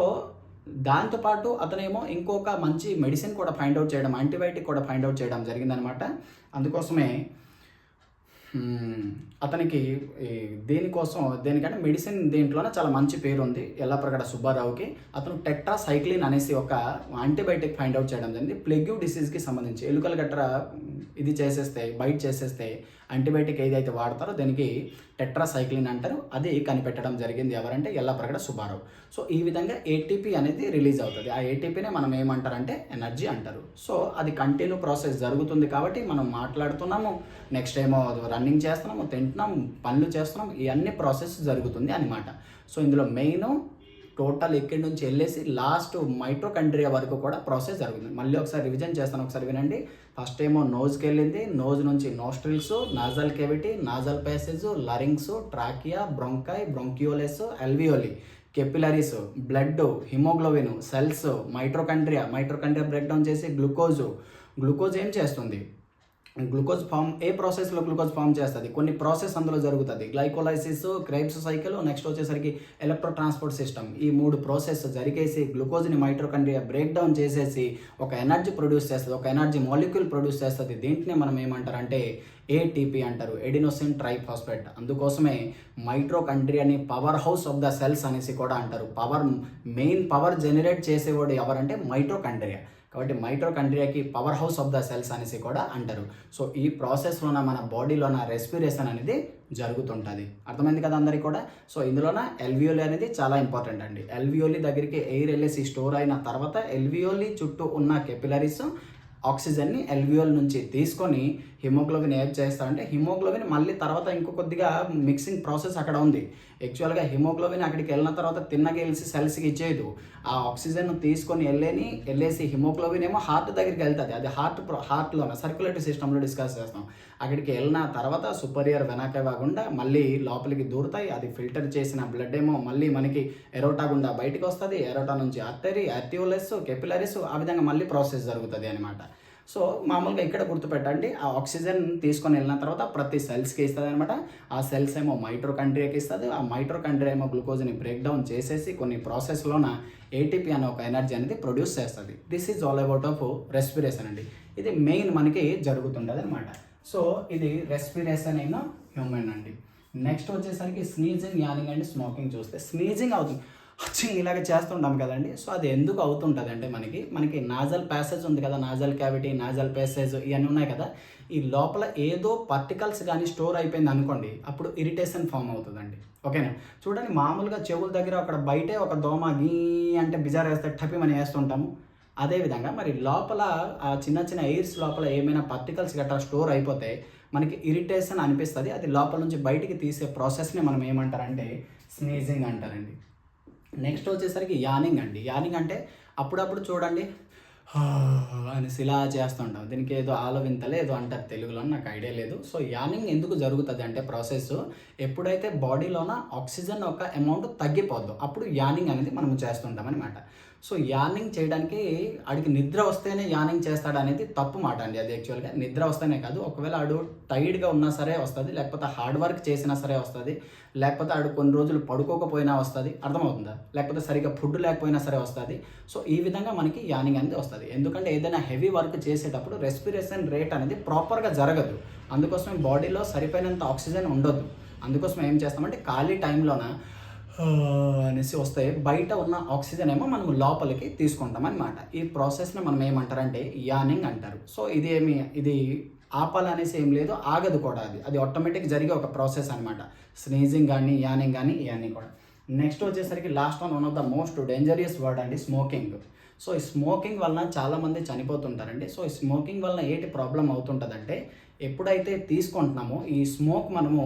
దాంతోపాటు అతనేమో ఇంకొక మంచి మెడిసిన్ కూడా ఫైండ్ అవుట్ చేయడం, యాంటీబయాటిక్ కూడా ఫైండ్ అవుట్ చేయడం జరిగిందనమాట. అందుకోసమే అతనికి దేనికంటే మెడిసిన్ దీంట్లోనే చాలా మంచి పేరు ఉంది యల్లాప్రగడ సుబ్బారావుకి. అతను టెట్రాసైక్లిన్ అనేసి ఒక యాంటీబయాటిక్ ఫైండ్ అవుట్ చేయడం జరిగింది. ప్లెగ్యూ డిసీజ్కి సంబంధించి ఎలుకలు గట్రా ఇది చేసేస్తే, బైట్ చేసేస్తే యాంటీబయాటిక్ ఏదైతే వాడతారో దానికి టెట్రాసైక్లిన్ అంటారు. అది కనిపెట్టడం జరిగింది ఎవరంటే యల్లాప్రగడ సుబ్బారావు. సో ఈ విధంగా ఏటీపీ అనేది రిలీజ్ అవుతుంది. ఆ ఏటీపీనే మనం ఏమంటారంటే ఎనర్జీ అంటారు. సో అది కంటిన్యూ ప్రాసెస్ జరుగుతుంది కాబట్టి మనం మాట్లాడుతున్నాము, నెక్స్ట్ ఏమో రన్నింగ్ చేస్తున్నాము, తింటున్నాం, పనులు చేస్తున్నాం, ఇవన్నీ ప్రాసెస్ జరుగుతుంది అనమాట. సో ఇందులో మెయిన్ టోటల్ ఇక్కడి నుంచి వెళ్ళేసి లాస్ట్ మైట్రోకండ్రియా వరకు కూడా ప్రాసెస్ జరుగుతుంది. మళ్ళీ ఒకసారి రివిజన్ చేస్తాను, ఒకసారి వినండి. ఫస్ట్ ఏమో నోజ్కి వెళ్ళింది, నోజ్ నుంచి nostrils, nasal cavity, nasal passage, larynx, trachea, bronchi, bronchioles, alveoli, capillaries, blood, haemoglobin, cells, mitochondria break down చేసి గ్లూకోజ్ ఏం చేస్తుంది, గ్లూకోజ్ ఫామ్ ఏ ప్రాసెస్లో గ్లూకోజ్ ఫామ్ చేస్తుంది, కొన్ని ప్రాసెస్ అందులో జరుగుతుంది. గ్లైకోలైసిస్, క్రెబ్స్ సైకిల్, నెక్స్ట్ వచ్చేసరికి ఎలక్ట్రో ట్రాన్స్పోర్ట్ సిస్టమ్, ఈ 3 ప్రాసెస్ జరిగేసి గ్లూకోజ్ని మైట్రోకండ్రియా బ్రేక్ డౌన్ చేసేసి ఒక ఎనర్జీ ప్రొడ్యూస్ చేస్తుంది, ఒక ఎనర్జీ మాలిక్యూల్ ప్రొడ్యూస్ చేస్తుంది. దీంట్నే మనం ఏమంటారంటే ఏటీపీ అంటారు, ఎడినోసిన్ ట్రైఫాస్ఫేట్. అందుకోసమే మైట్రోకండ్రియాని powerhouse of the cells అనేసి కూడా అంటారు. మెయిన్ పవర్ జనరేట్ చేసేవాడు ఎవరంటే మైట్రోకండ్రియా. కాబట్టి మైట్రోకండ్రియాకి powerhouse of the cells అనేసి కూడా అంటారు. సో ఈ ప్రాసెస్లోన మన బాడీలోన రెస్పిరేషన్ అనేది జరుగుతుంటుంది. అర్థమైంది కదా అందరికీ కూడా. సో ఇందులోన ఎల్వియోలి అనేది చాలా ఇంపార్టెంట్ అండి. ఎల్వియోలి దగ్గరికి ఎయిర్ వెళ్ళేసి స్టోర్ అయిన తర్వాత ఎల్వియోలి చుట్టూ ఉన్న కెపిలరీస్ ఆక్సిజన్ని ఎల్వియోల్ నుంచి తీసుకొని హిమోగ్లోబిన్ ఏం చేస్తారంటే హిమోగ్లోబిన్ మళ్ళీ తర్వాత ఇంకో కొద్దిగా మిక్సింగ్ ప్రాసెస్ అక్కడ ఉంది. యాక్చువల్గా హిమోగ్లోబిన్ అక్కడికి వెళ్ళిన తర్వాత తిన్నగెలిసి సెల్స్కి ఇచ్చేయదు. ఆ ఆక్సిజన్ తీసుకొని వెళ్ళేసి హిమోగ్లోబిన్ ఏమో హార్ట్ దగ్గరికి వెళ్తుంది. అది హార్ట్లోన సర్క్యులేటరీ సిస్టంలో డిస్కస్ చేస్తాం. అక్కడికి వెళ్ళిన తర్వాత సుపీరియర్ వెనాకా గుండా మళ్ళీ లోపలికి దూరుతాయి. అది ఫిల్టర్ చేసిన బ్లడ్ ఏమో మళ్ళీ మనకి ఎరోటా గుండా బయటికి వస్తుంది. ఎరోటా నుంచి ఆర్టియోలెస్, కెపిలరీస్, ఆ విధంగా మళ్ళీ ప్రాసెస్ జరుగుతుంది అనమాట. సో మామూలుగా ఇక్కడ గుర్తుపెట్టండి, ఆ ఆక్సిజన్ తీసుకొని వెళ్ళిన తర్వాత ప్రతి సెల్స్కి ఇస్తుంది అనమాట. ఆ సెల్స్ ఏమో మైట్రోకండ్రియాకి ఇస్తుంది. ఆ మైట్రోకండ్రియా ఏమో గ్లూకోజ్ని బ్రేక్ డౌన్ చేసేసి కొన్ని ప్రాసెస్లోన ఏటీపీ అనే ఒక ఎనర్జీ అనేది ప్రొడ్యూస్ చేస్తుంది. This is all about of respiration అండి. ఇది మెయిన్ మనకి జరుగుతుంటుంది అనమాట. సో ఇది రెస్పిరేషన్ అయిన హ్యూమన్ అండి. నెక్స్ట్ వచ్చేసరికి స్నీజింగ్, యానింగ్ అండ్ స్మోకింగ్ చూస్తే స్నీజింగ్ అవుతుంది, ఇలాగ చేస్తుంటాం కదండి. సో అది ఎందుకు అవుతుంటుంది అంటే మనకి నాజల్ ప్యాసేజ్ ఉంది కదా, నాజల్ క్యావిటీ, నాజల్ ప్యాసేజ్ ఇవన్నీ ఉన్నాయి కదా. ఈ లోపల ఏదో పార్టికల్స్ కానీ స్టోర్ అయిపోయింది అనుకోండి, అప్పుడు ఇరిటేషన్ ఫామ్ అవుతుందండి. ఓకేనా, చూడండి మామూలుగా చెవుల దగ్గర అక్కడ బయటే ఒక దోమ గీ అంటే బిజార్ వేస్తే టపిమని వేస్తుంటాము. అదేవిధంగా మరి లోపల ఆ చిన్న చిన్న ఎయిర్స్ లోపల ఏమైనా పార్టికల్స్ గట్రా స్టోర్ అయిపోతే మనకి ఇరిటేషన్ అనిపిస్తుంది. అది లోపల నుంచి బయటికి తీసే ప్రాసెస్ని మనం ఏమంటారంటే స్నీజింగ్ అంటారండి. నెక్స్ట్ వచ్చేసరికి యానింగ్ అండి. యానింగ్ అంటే అప్పుడప్పుడు చూడండి అనేసి ఇలా చేస్తుంటాం. దీనికి ఏదో ఆలవింతలే ఏదో అంటారు తెలుగులో, నాకు ఐడియా లేదు. సో యానింగ్ ఎందుకు జరుగుతుంది అంటే ప్రాసెస్, ఎప్పుడైతే బాడీలోన ఆక్సిజన్ ఒక అమౌంట్ తగ్గిపోద్దో అప్పుడు యానింగ్ అనేది మనం చేస్తుంటాం అనమాట. సో యానింగ్ చేయడానికి ఆడికి నిద్ర వస్తేనే యానింగ్ చేస్తాడు అనేది తప్పు మాట అండి. అది యాక్చువల్గా నిద్ర వస్తేనే కాదు, ఒకవేళ ఆడు టైర్డ్గా ఉన్నా సరే వస్తుంది, లేకపోతే హార్డ్ వర్క్ చేసినా సరే వస్తుంది, లేకపోతే ఆడు కొన్ని రోజులు పడుకోకపోయినా వస్తుంది, అర్థమవుతుందా, లేకపోతే సరిగ్గా ఫుడ్ లేకపోయినా సరే వస్తుంది. సో ఈ విధంగా మనకి యానింగ్ అనేది వస్తుంది. ఎందుకంటే ఏదైనా హెవీ వర్క్ చేసేటప్పుడు రెస్పిరేషన్ రేట్ అనేది ప్రాపర్గా జరగదు, అందుకోసం బాడీలో సరిపోయినంత ఆక్సిజన్ ఉండదు. అందుకోసం ఏం చేస్తామంటే ఖాళీ టైంలోన అనేసి వస్తే బయట ఉన్న ఆక్సిజన్ ఏమో మనం లోపలికి తీసుకుంటాం అనమాట. ఈ ప్రాసెస్ని మనం ఏమంటారంటే యానింగ్ అంటారు. సో ఇది ఆపాలనేసి ఏం లేదు, ఆగదు కూడా, అది ఆటోమేటిక్ జరిగే ఒక ప్రాసెస్ అనమాట. స్నీజింగ్ కానీ యానింగ్ కానీ ఇవన్నీ కూడా. నెక్స్ట్ వచ్చేసరికి last one of the most dangerous word అండి, స్మోకింగ్. సో ఈ స్మోకింగ్ వలన చాలామంది చనిపోతుంటారండి. సో ఈ స్మోకింగ్ వలన ఏంటి ప్రాబ్లం అవుతుంటుందంటే, ఎప్పుడైతే తీసుకుంటున్నామో ఈ స్మోక్ మనము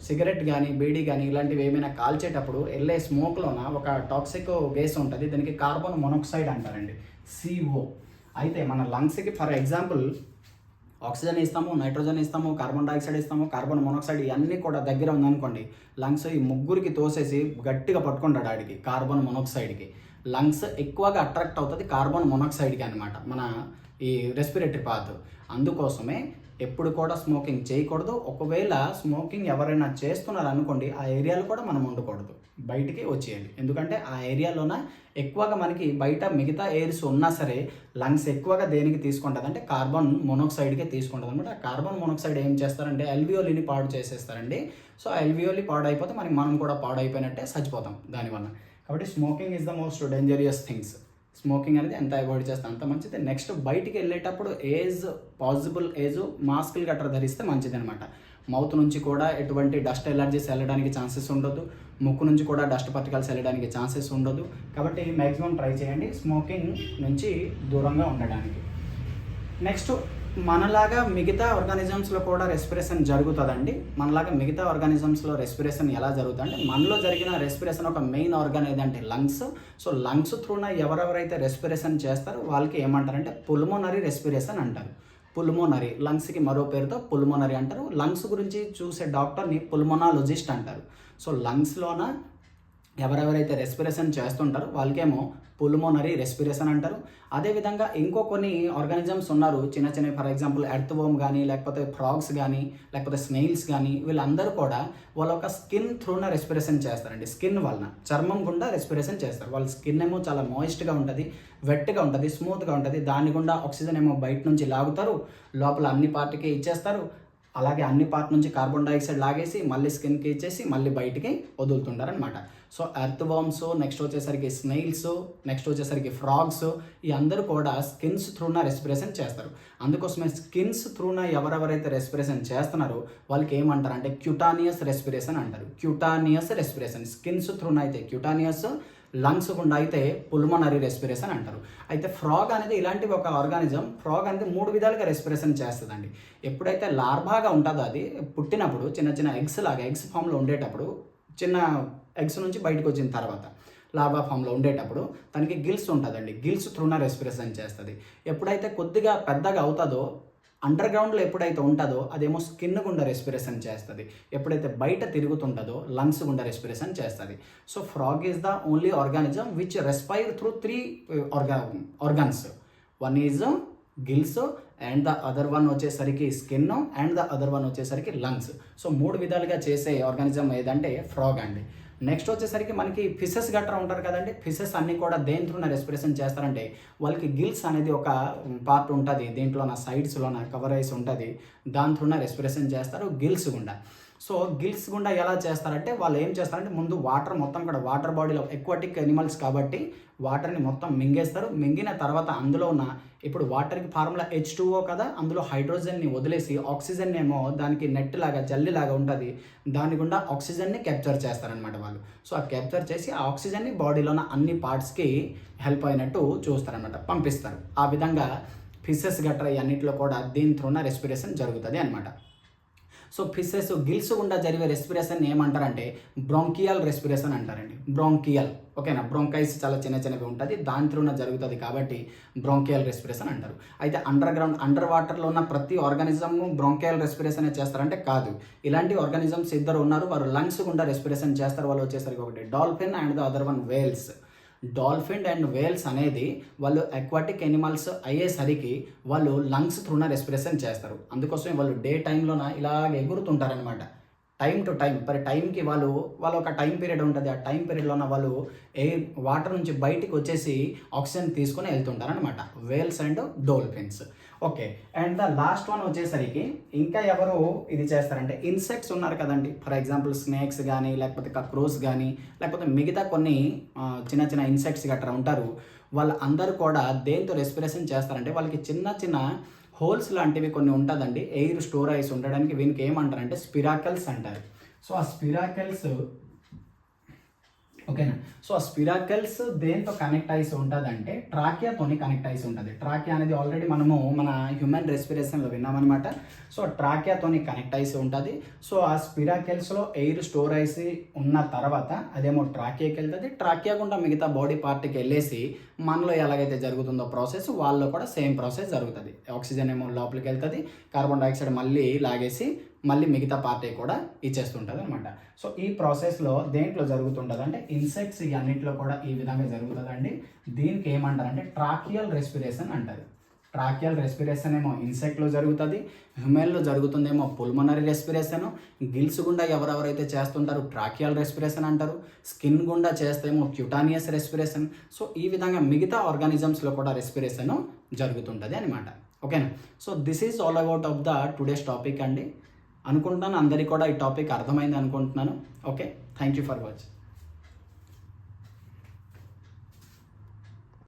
సిగరెట్ కానీ బీడీ కానీ ఇలాంటివి ఏమైనా కాల్చేటప్పుడు వెళ్ళే స్మోక్లోన ఒక టాక్సిక్ గ్యాస్ ఉంటుంది, దీనికి కార్బన్ మొనాక్సైడ్ అంటారండి, CO. అయితే మన లంగ్స్కి ఫర్ ఎగ్జాంపుల్ ఆక్సిజన్ ఇస్తాము, నైట్రోజన్ ఇస్తాము, కార్బన్ డైఆక్సైడ్ ఇస్తాము, కార్బన్ మొనాక్సైడ్ ఇవన్నీ కూడా దగ్గర ఉందనుకోండి, లంగ్స్ ఈ ముగ్గురికి తోసేసి గట్టిగా పట్టుకుంటాడు ఆడికి కార్బన్ మొనాక్సైడ్కి. లంగ్స్ ఎక్కువగా అట్రాక్ట్ అవుతుంది కార్బన్ మొనాక్సైడ్కి అనమాట, మన ఈ రెస్పిరేటరీ పాత్. అందుకోసమే ఎప్పుడు కూడా స్మోకింగ్ చేయకూడదు. ఒకవేళ స్మోకింగ్ ఎవరైనా చేస్తున్నారు అనుకోండి, ఆ ఏరియాలో కూడా మనం ఉండకూడదు, బయటికి వచ్చేయాలి. ఎందుకంటే ఆ ఏరియాలోన ఎక్కువగా మనకి బయట మిగతా ఎయిర్స్ ఉన్నా సరే లంగ్స్ ఎక్కువగా దేనికి తీసుకుంటుంది అంటే కార్బన్ మొనాక్సైడ్కే తీసుకుంటుంది అనమాట. ఆ కార్బన్ మొనాక్సైడ్ ఏం చేస్తారంటే ఎల్వియోలిని పాడు చేసేస్తారండి. సో ఆ ఎల్వియోలి పాడైపోతే మనం కూడా పాడైపోయినట్టే, చచ్చిపోతాం దానివల్ల. కాబట్టి smoking is the most dangerous things. Smoking అనేది ఎంత అవాయిడ్ చేస్తే అంత మంచిది. నెక్స్ట్ బయటికి వెళ్ళేటప్పుడు పాసిబుల్ మాస్కులు గట్రా ధరిస్తే మంచిది అనమాట. మౌత్ నుంచి కూడా ఎటువంటి డస్ట్ ఎలర్జీస్ వెళ్ళడానికి ఛాన్సెస్ ఉండదు, ముక్కు నుంచి కూడా డస్ట్ పార్టికల్స్ వెళ్ళడానికి ఛాన్సెస్ ఉండదు. కాబట్టి మ్యాక్సిమం ట్రై చేయండి స్మోకింగ్ నుంచి దూరంగా ఉండడానికి. నెక్స్ట్ మనలాగా మిగతా ఆర్గానిజమ్స్లో కూడా రెస్పిరేషన్ జరుగుతుందండి. మనలాగా మిగతా ఆర్గానిజమ్స్లో రెస్పిరేషన్ ఎలా జరుగుతుంది అంటే, మనలో జరిగిన రెస్పిరేషన్ ఒక మెయిన్ ఆర్గాన్ ఏదంటే లంగ్స్. సో లంగ్స్ త్రూన ఎవరెవరైతే రెస్పిరేషన్ చేస్తారో వాళ్ళకి ఏమంటారంటే పుల్మోనరీ రెస్పిరేషన్ అంటారు. పుల్మోనరీ, లంగ్స్కి మరో పేరుతో పుల్మోనరీ అంటారు. లంగ్స్ గురించి చూసే డాక్టర్ని పుల్మోనాలజిస్ట్ అంటారు. సో లంగ్స్లోన ఎవరెవరైతే రెస్పిరేషన్ చేస్తుంటారో వాళ్ళకేమో పుల్మోనరీ రెస్పిరేషన్ అంటారు. అదేవిధంగా ఇంకో కొన్ని ఆర్గానిజమ్స్ ఉన్నారు చిన్న చిన్న, ఫర్ ఎగ్జాంపుల్ ఎర్త్ వోమ్ కానీ, లేకపోతే ఫ్రాగ్స్ కానీ, లేకపోతే స్నేయిల్స్ కానీ, వీళ్ళందరూ కూడా వాళ్ళ ఒక స్కిన్ త్రూన రెస్పిరేషన్ చేస్తారండి. స్కిన్ వలన, చర్మం గుండా రెస్పిరేషన్ చేస్తారు. వాళ్ళ స్కిన్ ఏమో చాలా మాయిస్ట్గా ఉంటుంది, వెట్గా ఉంటుంది, స్మూత్గా ఉంటుంది. దాని గుండా ఆక్సిజన్ ఏమో బయట నుంచి లాగుతారు, లోపల అన్ని పార్ట్కి ఇచ్చేస్తారు. అలాగే అన్ని పార్ట్ నుంచి కార్బన్ డైఆక్సైడ్ లాగేసి మళ్ళీ స్కిన్కి ఇచ్చేసి మళ్ళీ బయటికి వదులుతుంటారు అనమాట. సో ఎర్త్ వార్మ్స్, నెక్స్ట్ వచ్చేసరికి స్నేయిల్స్, నెక్స్ట్ వచ్చేసరికి ఫ్రాగ్స్, ఈ అందరూ కూడా స్కిన్స్ త్రూన రెస్పిరేషన్ చేస్తారు. అందుకోసమే స్కిన్స్ త్రూన ఎవరెవరైతే రెస్పిరేషన్ చేస్తున్నారో వాళ్ళకి ఏమంటారు అంటే క్యూటానియస్ రెస్పిరేషన్ అంటారు. క్యూటానియస్ రెస్పిరేషన్, స్కిన్స్ త్రూన అయితే క్యూటానియస్, లంగ్స్ గుండా అయితే పుల్మోనరీ రెస్పిరేషన్ అంటారు. అయితే ఫ్రాగ్ అనేది ఇలాంటివి ఒక ఆర్గానిజం. ఫ్రాగ్ అనేది 3 విధాలుగా రెస్పిరేషన్ చేస్తుందండి. ఎప్పుడైతే లార్భాగా ఉంటుందో అది పుట్టినప్పుడు చిన్న చిన్న ఎగ్స్ ఫామ్లో ఉండేటప్పుడు, చిన్న ఎగ్స్ నుంచి బయటకు వచ్చిన తర్వాత లార్వా ఫామ్లో ఉండేటప్పుడు తనకి గిల్స్ ఉంటుందండి. గిల్స్ త్రూన రెస్పిరేషన్ చేస్తుంది. ఎప్పుడైతే కొద్దిగా పెద్దగా అవుతుందో, అండర్ గ్రౌండ్లో ఎప్పుడైతే ఉంటుందో అదేమో స్కిన్ గుండా రెస్పిరేషన్ చేస్తుంది. ఎప్పుడైతే బయట తిరుగుతుంటుందో లంగ్స్ గుండా రెస్పిరేషన్ చేస్తుంది. So frog is the only organism which respire through 3 organs. One is gills, and the other one వచ్చేసరికి skin, and the other one వచ్చేసరికి లంగ్స్. సో 3 విధాలుగా చేసే ఆర్గానిజం ఏదంటే ఫ్రాగ్ అండి. నెక్స్ట్ వచ్చేసరికి మనకి ఫిషెస్ గట్రా ఉంటారు కదండి. ఫిషెస్ అన్నీ కూడా దేని త్రూన రెస్పిరేషన్ చేస్తారంటే వాళ్ళకి గిల్స్ అనేది ఒక పార్ట్ ఉంటుంది, దీంట్లోన సైడ్స్లోన కవర్ అయ్యి ఉంటుంది, దాని త్రూన రెస్పిరేషన్ చేస్తారు గిల్స్ గుండా. సో గిల్స్ గుండా ఎలా చేస్తారంటే వాళ్ళు ఏం చేస్తారంటే ముందు వాటర్ మొత్తం కూడా, వాటర్ బాడీలో ఎక్వాటిక్ ఎనిమల్స్ కాబట్టి వాటర్ని మొత్తం మింగేస్తారు. మింగిన తర్వాత అందులో ఉన్న, ఇప్పుడు వాటర్కి ఫార్ములా H2O కదా, అందులో హైడ్రోజన్ని వదిలేసి ఆక్సిజన్ ఏమో దానికి నెట్ లాగా జల్లిలాగా ఉంటుంది, దాని గుండా ఆక్సిజన్ని క్యాప్చర్ చేస్తారనమాట వాళ్ళు. సో ఆ క్యాప్చర్ చేసి ఆ ఆక్సిజన్ని బాడీలోన అన్ని పార్ట్స్కి హెల్ప్ అయినట్టు చూస్తారనమాట, పంపిస్తారు. ఆ విధంగా ఫిషెస్ గట్రా అన్నింటిలో కూడా దీని త్రూన రెస్పిరేషన్ జరుగుతుంది అనమాట. సో ఫిషెస్ గిల్స్ గుండా జరిగే రెస్పిరేషన్ ఏమంటారంటే బ్రాంకియల్ రెస్పిరేషన్ అంటారండి. బ్రాంకియల్, ఓకేనా. బ్రోంకైస్ చాలా చిన్న చిన్నవి ఉంటుంది, దాని త్రూన జరుగుతుంది కాబట్టి బ్రోంకియల్ రెస్పిరేషన్ అంటారు. అయితే అండర్ వాటర్లో ఉన్న ప్రతి ఆర్గానిజం బ్రోంకియల్ రెస్పిరేషన్ చేస్తారంటే కాదు. ఇలాంటి ఆర్గానిజమ్స్ ఇద్దరు ఉన్నారు, వారు లంగ్స్ గుండా రెస్పిరేషన్ చేస్తారు. వాళ్ళు వచ్చేసరికి ఒకటి dolphin and the other one whales. Dolphin and whales అనేది వాళ్ళు అక్వాటిక్ ఎనిమల్స్ అయ్యేసరికి వాళ్ళు లంగ్స్ త్రూన రెస్పిరేషన్ చేస్తారు. అందుకోసమే వాళ్ళు డే టైంలోన ఇలాగ ఎగురుతుంటారనమాట. టైం టు టైం పర్ టైంకి వాళ్ళు ఒక టైం పీరియడ్ ఉంటుంది. ఆ టైం పీరియడ్లోన వాళ్ళు ఎయిర్ వాటర్ నుంచి బయటికి వచ్చేసి ఆక్సిజన్ తీసుకొని వెళ్తుంటారు అనమాట, Wales and dolphins. Okay, and the last one వచ్చేసరికి ఇంకా ఎవరు ఇది చేస్తారంటే ఇన్సెక్ట్స్ ఉన్నారు కదండి. ఫర్ ఎగ్జాంపుల్ స్నేక్స్ కానీ, లేకపోతే కక్రోచ్ కానీ, లేకపోతే మిగతా కొన్ని చిన్న చిన్న ఇన్సెక్ట్స్ గట్రా ఉంటారు. వాళ్ళందరూ కూడా దేంతో రెస్పిరేషన్ చేస్తారంటే వాళ్ళకి చిన్న చిన్న హోల్స్ లాంటివి కొన్ని ఉంటుందండి, ఎయిర్ స్టోర్ అయ్యి ఉండడానికి. వీనికి ఏమంటారంటే స్పిరాకల్స్ అంటారు. సో ఆ స్పిరాకల్స్, ఓకేనా. సో ఆ స్పిరాకల్స్ దేంతో కనెక్ట్ అయ్యి ఉంటుందంటే ట్రాకియాతోని కనెక్ట్ అయ్యి ఉంటుంది. ట్రాకియా అనేది ఆల్రెడీ మనము మన హ్యూమన్ రెస్పిరేషన్లో విన్నామన్నమాట. సో ట్రాకియాతోని కనెక్ట్ అయ్యి ఉంటుంది. సో ఆ స్పిరాకల్స్లో ఎయిర్ స్టోర్ అయ్యి ఉన్న తర్వాత అదేమో ట్రాకియాకి వెళ్తుంది. ట్రాకియా గుండా మిగతా బాడీ పార్ట్కి వెళ్ళేసి మనలో ఎలాగైతే జరుగుతుందో ప్రాసెస్, వాళ్ళలో కూడా సేమ్ ప్రాసెస్ జరుగుతుంది. ఆక్సిజన్ ఏమో లోపలికి వెళ్తుంది, కార్బన్ డైఆక్సైడ్ మళ్ళీ లాగేసి మళ్ళీ మిగతా పార్టీ కూడా ఇచ్చేస్తుంటుంది అనమాట. సో ఈ ప్రాసెస్లో దేంట్లో జరుగుతుంటుంది అంటే ఇన్సెక్ట్స్ అన్నింటిలో కూడా ఈ విధంగా జరుగుతుందండి. దీనికి ఏమంటారంటే ట్రాకియల్ రెస్పిరేషన్ అంటారు. ట్రాకియల్ రెస్పిరేషన్ ఏమో ఇన్సెక్ట్లో జరుగుతుంది, హ్యూమెన్లో జరుగుతుందేమో పుల్మనరీ రెస్పిరేషన్, గిల్స్ గుండా ఎవరెవరైతే చేస్తుంటారో ట్రాకియల్ రెస్పిరేషన్ అంటారు, స్కిన్ గుండా చేస్తేమో క్యూటానియస్ రెస్పిరేషన్. సో ఈ విధంగా మిగతా ఆర్గానిజమ్స్లో కూడా రెస్పిరేషన్ జరుగుతుంటుంది అనమాట. ఓకేనా. So this is all about of the today's topic అండి. అనుకుంటున్నాను అందరికీ కూడా ఈ టాపిక్ అర్థమైంది అనుకుంటున్నాను. Okay, thank you for watching.